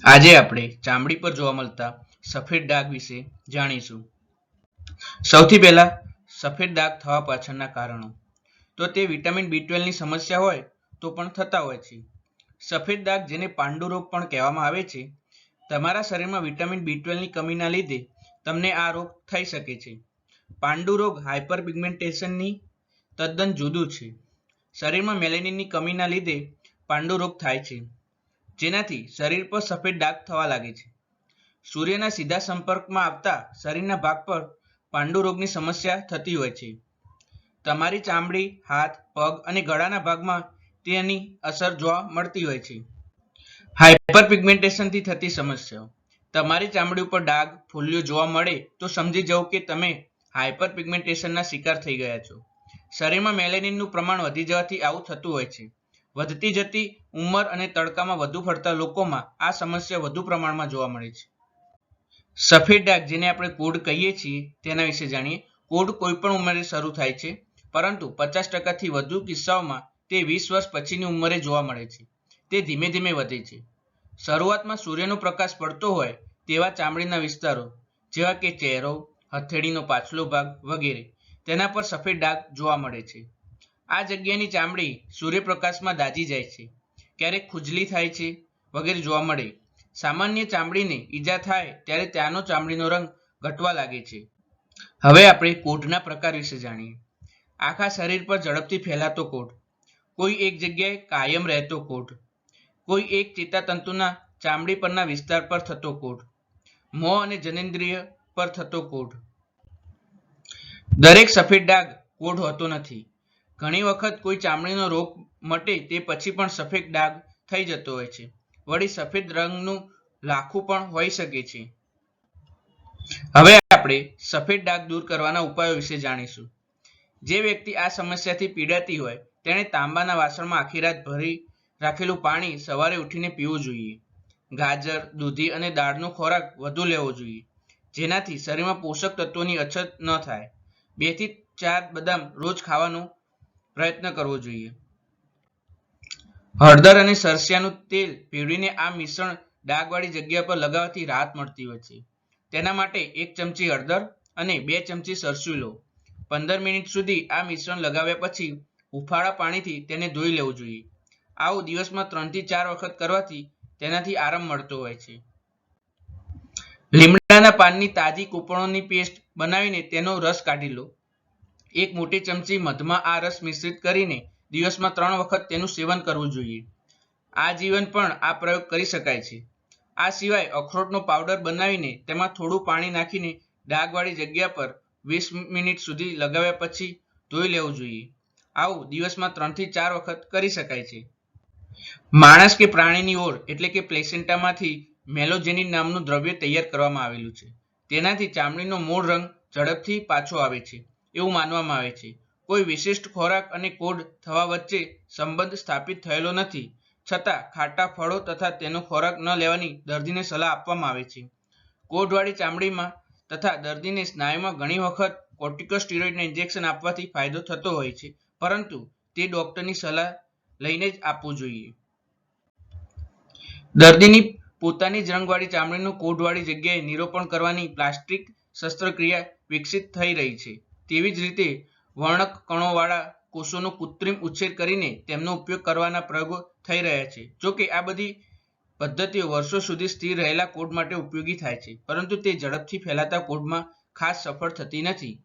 આજે આપણે ચામડી પર જોવા મળતા સફેદ ડાઘ વિશે જાણીશું. સૌથી પહેલા સફેદ ડાઘ થવા પાછળના કારણો. તો તે વિટામિન B12 ની સમસ્યા હોય તો પણ થતા હોય છે. સફેદ ડાઘ, જેને પાંડુ રોગ પણ કહેવામાં આવે છે, તમારા શરીરમાં વિટામિન B12 ની કમીના લીધે તમને આ રોગ થઈ શકે છે. પાંડુ રોગ હાઇપરપિગમેન્ટેશનની તદ્દન જુદું છે. શરીરમાં મેલેનિનની કમીના લીધે પાંડુ રોગ થાય છે, જેનાથી શરીર પર સફેદ ડાઘ થવા લાગે છે. સૂર્યના સીધા સંપર્કમાં આવતા શરીરના ભાગ પર પાંડુ રોગની સમસ્યા થતી હોય છે. તમારી ચામડી, હાથ, પગ અને ગળાના ભાગમાં તેની અસર જોવા મળતી હોય છે. હાઇપરપિગમેન્ટેશનથી થતી સમસ્યાઓ. તમારી ચામડી ઉપર ડાઘ, ફોલ્લીઓ જોવા મળે તો સમજી જવું કે તમે હાઇપરપિગમેન્ટેશનના શિકાર થઈ ગયા છો. શરીરમાં મેલેનિનનું પ્રમાણ વધી જવાથી આવું થતું હોય છે. વધતી જતી ઉંમર અને તડકામાં વધુ ફરતા લોકોમાં આ સમસ્યા વધુ પ્રમાણમાં જોવા મળે છે. સફેદ ડાઘ, જેને આપણે કોડ કહીએ છીએ, તેના વિશે જાણીએ. કોડ કોઈપણ ઉંમરે શરૂ થાય છે, પરંતુ 50% વધુ કિસ્સાઓમાં તે 20 વર્ષ પછીની ઉંમરે જોવા મળે છે. તે ધીમે ધીમે વધે છે. શરૂઆતમાં સૂર્યનો પ્રકાશ પડતો હોય તેવા ચામડીના વિસ્તારો, જેવા કે ચહેરો, હથેળીનો પાછલો ભાગ વગેરે, તેના પર સફેદ ડાઘ જોવા મળે છે. આ જગ્યાની ચામડી સૂર્યપ્રકાશમાં દાઝી જાય છે, ક્યારેક ખુજલી થાય છે વગેરે જોવા મળે. સામાન્ય ચામડીને ઈજા થાય ત્યારે ત્યાંનો ચામડીનો રંગ ઘટવા લાગે છે. હવે આપણે કોડના પ્રકાર વિશે જાણીએ. આખા શરીર પર ઝડપથી ફેલાતો કોડ, કોઈ એક જગ્યાએ કાયમ રહેતો કોડ, કોઈ એક ચેતાતંતુના ચામડી પરના વિસ્તાર પર થતો કોડ, મોં અને જનનેન્દ્રિય પર થતો કોડ. દરેક સફેદ ડાઘ કોડ હોતો નથી. ઘણી વખત કોઈ ચામડીનો રોગ મટે તે પછી પણ સફેદ ડાઘ થઈ જતો હોય છે. વળી સફેદ રંગનું લાખું પણ હોઈ શકે છે. હવે આપણે સફેદ ડાઘ દૂર કરવાના ઉપાયો વિશે જાણીશું. જે વ્યક્તિ આ સમસ્યાથી પીડાતી હોય તેણે તાંબાના વાસણમાં આખી રાત ભરી રાખેલું પાણી સવારે ઉઠીને પીવું જોઈએ. ગાજર, દૂધી અને દાળનો ખોરાક વધુ લેવો જોઈએ, જેનાથી શરીરમાં પોષક તત્વોની અછત ન થાય. 2 થી 4 બદામ રોજ ખાવાનો પ્રયત્ન કરવો જોઈએ. હળદર અને સરસિયાનું તેલ ભેળવીને આ મિશ્રણ ડાઘવાળી જગ્યા પર લગાવવાથી રાહત મળતી હોય છે. તેના માટે 1 ચમચી હળદર અને 2 ચમચી સરસ્યું લો. 15 મિનિટ સુધી આ મિશ્રણ લગાવ્યા પછી હુંફાળા પાણીથી તેને ધોઈ લેવું જોઈએ. આવું દિવસમાં 3 થી 4 વખત કરવાથી તેનાથી આરામ મળતો હોય છે. લીમડાના પાનની તાજી કૂંપળોની પેસ્ટ બનાવીને તેનો રસ કાઢી લો. 1 મોટી ચમચી મધમાં આ રસ મિશ્રિત કરીને દિવસમાં 3 વખત તેનું સેવન કરવું જોઈએ. આજીવન પણ આ પ્રયોગ કરી શકાય છે. આ સિવાય અખરોટનો પાવડર બનાવીને તેમાં થોડું પાણી નાખીને ડાઘવાળી જગ્યા પર 20 મિનિટ સુધી લગાવ્યા પછી ધોઈ લેવું જોઈએ. આવું દિવસમાં 3 થી 4 વખત કરી શકાય છે. માણસ કે પ્રાણીની ઓળ એટલે કે પ્લેસેન્ટામાંથી મેલોજેનિન નામનું દ્રવ્ય તૈયાર કરવામાં આવેલું છે. તેનાથી ચામડીનો મૂળ રંગ ઝડપથી પાછો આવે છે એવું માનવામાં આવે છે. કોઈ વિશિષ્ટ ખોરાક અને કોડ થવા વચ્ચે સંબંધ સ્થાપિત થયેલો નથી, છતાં ખાટા ફળો તથા તેનો ખોરાક ન લેવાની દર્દીને સલાહ આપવામાં આવે છે. કોડવાળી ચામડીમાં તથા દર્દીને સ્નાયુમાં ઘણી વખત કોર્ટિકોસ્ટીરોઇડના ઇન્જેક્શન આપવાથી ફાયદો થતો હોય છે, પરંતુ તે ડોક્ટરની સલાહ લઈને જ આપવું જોઈએ. દર્દીની પોતાની જ રંગવાળી ચામડીનું કોડવાળી જગ્યાએ નિરૂપણ કરવાની પ્લાસ્ટિક શસ્ત્રક્રિયા વિકસિત થઈ રહી છે. તેવી જ રીતે વર્ણક કણોવાળા કોષોનો કૃત્રિમ ઉછેર કરીને તેમનો ઉપયોગ કરવાના પ્રયોગો થઈ રહ્યા છે. જોકે આ બધી પદ્ધતિઓ વર્ષો સુધી સ્થિર રહેલા કોડ માટે ઉપયોગી થાય છે, પરંતુ તે ઝડપથી ફેલાતા કોડમાં ખાસ સફળ થતી નથી.